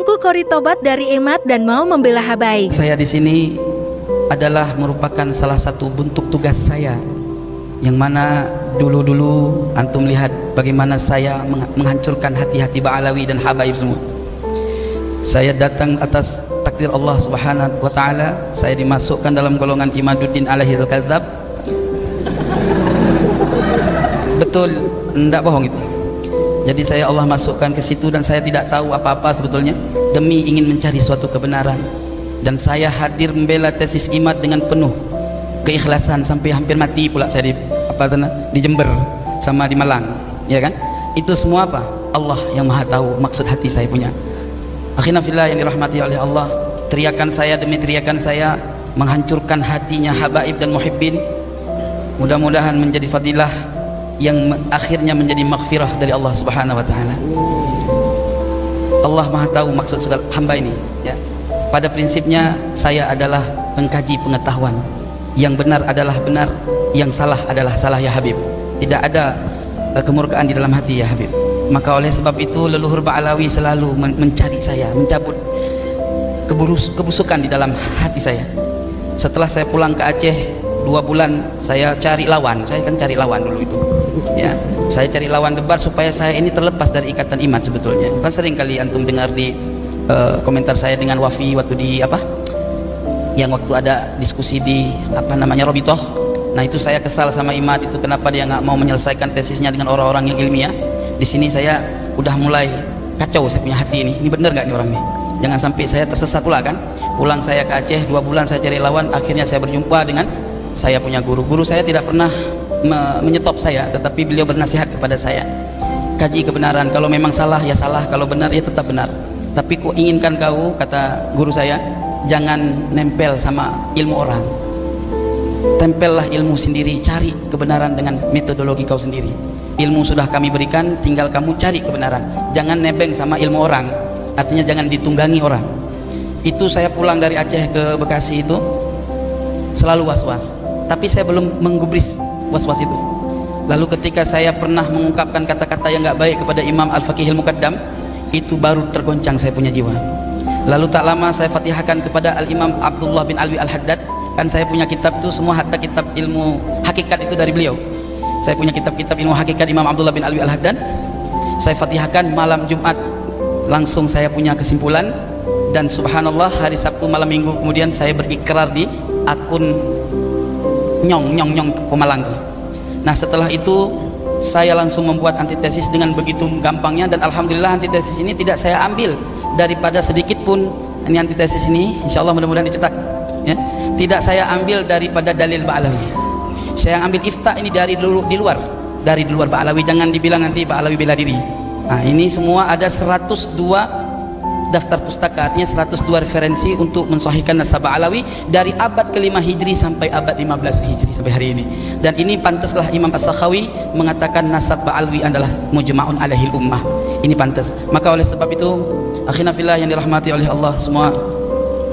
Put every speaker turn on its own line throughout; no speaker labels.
Tengku Qori tobat dari Imad dan mau membela Habaib.
Saya di sini adalah merupakan salah satu bentuk tugas saya, yang mana dulu antum lihat bagaimana saya menghancurkan hati-hati Ba'alawi dan Habaib semua. Saya datang atas takdir Allah Subhanahu wa taala, saya dimasukkan dalam golongan Imaduddin alaihi al-kadzab. Betul, enggak bohong itu. Jadi saya Allah masukkan ke situ dan saya tidak tahu apa-apa sebetulnya, demi ingin mencari suatu kebenaran. Dan saya hadir membela tesis Imad dengan penuh keikhlasan sampai hampir mati pula saya di Jember sama di Malang, ya kan? Itu semua apa? Allah yang Maha tahu maksud hati saya punya. Akhina fillah yang dirahmati oleh Allah, teriakan saya demi teriakan saya menghancurkan hatinya Habaib dan Muhibbin. Mudah-mudahan menjadi fadilah yang akhirnya menjadi maghfirah dari Allah Subhanahu wa taala. Allah Maha tahu maksud segala hamba ini, ya. Pada prinsipnya saya adalah pengkaji pengetahuan. Yang benar adalah benar, yang salah adalah salah, ya Habib. Tidak ada kemurkaan di dalam hati, ya Habib. Maka oleh sebab itu leluhur Ba'alawi selalu mencari saya, mencabut kebusukan di dalam hati saya. Setelah saya pulang ke Aceh 2 bulan, saya cari lawan. Saya kan cari lawan dulu itu, ya. Saya cari lawan debat supaya saya ini terlepas dari ikatan Imad sebetulnya. Kan sering kali antum dengar di komentar saya dengan Wafi waktu di yang waktu ada diskusi di Robitoh. Nah itu saya kesal sama Imad itu, kenapa dia nggak mau menyelesaikan tesisnya dengan orang-orang yang ilmiah. Di sini saya udah mulai kacau, saya punya hati ini bener nggak nih orang ini, jangan sampai saya tersesat pula kan. Pulang saya ke Aceh 2 bulan saya cari lawan, akhirnya saya berjumpa dengan saya punya guru saya tidak pernah menyetop saya, tetapi beliau bernasihat kepada saya, kaji kebenaran, kalau memang salah ya salah, kalau benar ya tetap benar. Tapi ku inginkan kau, kata guru saya, jangan nempel sama ilmu orang, tempellah ilmu sendiri, cari kebenaran dengan metodologi kau sendiri. Ilmu sudah kami berikan, tinggal kamu cari kebenaran, jangan nebeng sama ilmu orang, artinya jangan ditunggangi orang. Itu saya pulang dari Aceh ke Bekasi itu selalu was-was, tapi saya belum menggubris was-was itu. Lalu ketika saya pernah mengungkapkan kata-kata yang nggak baik kepada Imam Al-Faqihil Muqaddam, itu baru tergoncang saya punya jiwa. Lalu tak lama saya fatihahkan kepada Al-Imam Abdullah bin Alwi Al-Haddad. Kan saya punya kitab itu semua, hatta kitab ilmu hakikat itu dari beliau. Saya punya kitab-kitab ilmu hakikat Imam Abdullah bin Alwi Al-Haddad. Saya fatihahkan malam Jumat, langsung saya punya kesimpulan. Dan subhanallah, hari Sabtu malam Minggu kemudian saya berikrar di akun nyong Pemalang. Nah setelah itu saya langsung membuat antitesis dengan begitu gampangnya, dan alhamdulillah antitesis ini tidak saya ambil daripada sedikit pun. Ini antitesis ini insyaallah mudah-mudahan dicetak, ya. Tidak saya ambil daripada dalil Ba'alawi, saya ambil ifta ini dari luar Ba'alawi. Jangan dibilang nanti Ba'alawi bela diri. Nah ini semua ada 102 daftar pustaka, artinya 102 referensi untuk mensahihkan nasab Ba'alawi dari abad ke-5 Hijri sampai abad 15 Hijri sampai hari ini. Dan ini pantaslah Imam As-Sakhawi mengatakan nasab Ba'alawi adalah mujma'un alaihil ummah. Ini pantas. Maka oleh sebab itu, akhina fillah yang dirahmati oleh Allah semua,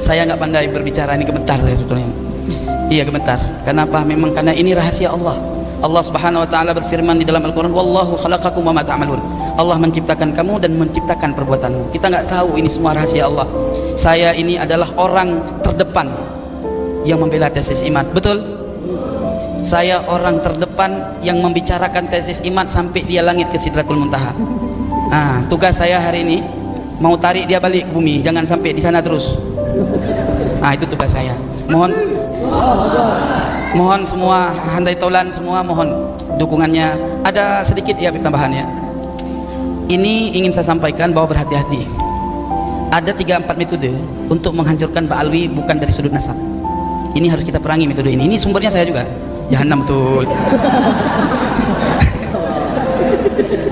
saya nggak pandai berbicara, ini gemetar saya sebetulnya. Iya gemetar. Kenapa? Memang karena ini rahasia Allah. Allah Subhanahu wa taala berfirman di dalam Al-Qur'an, "Wallahu khalaqakum wa ma ta'malun." Allah menciptakan kamu dan menciptakan perbuatanmu. Kita nggak tahu, ini semua rahasia Allah. Saya ini adalah orang terdepan yang membela tesis Imad. Betul? Saya orang terdepan yang membicarakan tesis Imad sampai dia langit ke Sidratul Muntaha. Nah, tugas saya hari ini mau tarik dia balik ke bumi, jangan sampai di sana terus. Nah, itu tugas saya. Mohon semua handai taulan semua, mohon dukungannya. Ada sedikit ya tambahannya. Ini ingin saya sampaikan bahwa berhati-hati. Ada 3-4 metode untuk menghancurkan Ba'alawi bukan dari sudut nasab. Ini harus kita perangi metode ini. Ini sumbernya saya juga. Jahannam betul.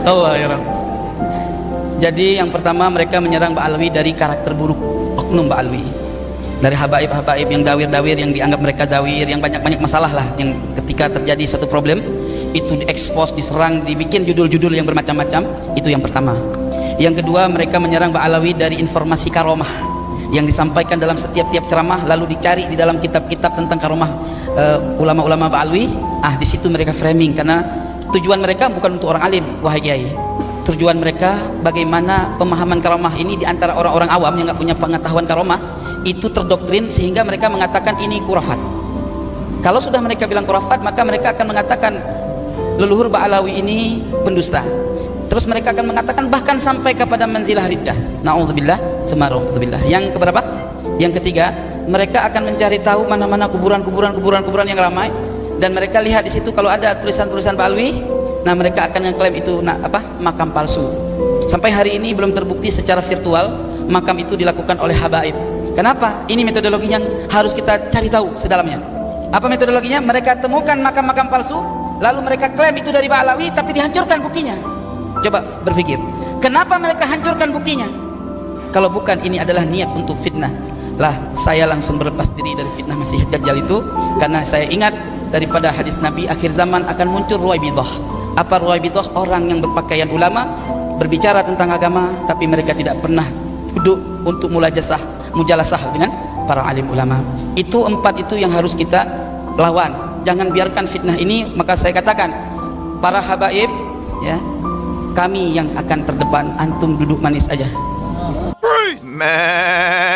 Allah ya Rabb. Jadi yang pertama, mereka menyerang Ba'alawi dari karakter buruk oknum Ba'alawi, dari habaib-habaib yang dawir-dawir, yang dianggap mereka dawir, yang banyak-banyak masalah lah, yang ketika terjadi satu problem itu diekspos, diserang, dibikin judul-judul yang bermacam-macam. Itu yang pertama. Yang kedua, mereka menyerang Ba'alawi dari informasi karomah yang disampaikan dalam setiap-tiap ceramah, lalu dicari di dalam kitab-kitab tentang karomah ulama-ulama Ba'alawi. Di situ mereka framing, karena tujuan mereka bukan untuk orang alim, wahai kiai. tujuan mereka bagaimana pemahaman karomah ini di antara orang-orang awam yang nggak punya pengetahuan karomah itu terdoktrin sehingga mereka mengatakan ini khurafat. Kalau sudah mereka bilang khurafat, maka mereka akan mengatakan leluhur Ba'alawi ini pendusta. Terus mereka akan mengatakan bahkan sampai kepada manzilah riddah. Na'udzubillah, semarauzubillah. Yang keberapa? Yang ketiga, mereka akan mencari tahu mana-mana kuburan yang ramai, dan mereka lihat di situ kalau ada tulisan-tulisan Ba'alawi, nah mereka akan ngeklaim itu makam palsu. Sampai hari ini belum terbukti secara virtual makam itu dilakukan oleh habaib. Kenapa? Ini metodologi yang harus kita cari tahu sedalamnya. Apa metodologinya? Mereka temukan makam-makam palsu, lalu mereka klaim itu dari Ba'alawi, tapi dihancurkan buktinya. Coba berpikir, kenapa mereka hancurkan buktinya? Kalau bukan ini adalah niat untuk fitnah. Lah, saya langsung berlepas diri dari fitnah Masih Dajjal itu, karena saya ingat daripada hadis Nabi, akhir zaman akan muncul Ruwaibidah. Apa Ruwaibidah? Orang yang berpakaian ulama, berbicara tentang agama, tapi mereka tidak pernah duduk untuk mujalasah dengan para alim ulama. Itu empat itu yang harus kita lawan. Jangan biarkan fitnah ini. Maka saya katakan, para habaib, ya, kami yang akan terdepan, antum duduk manis aja.
Man.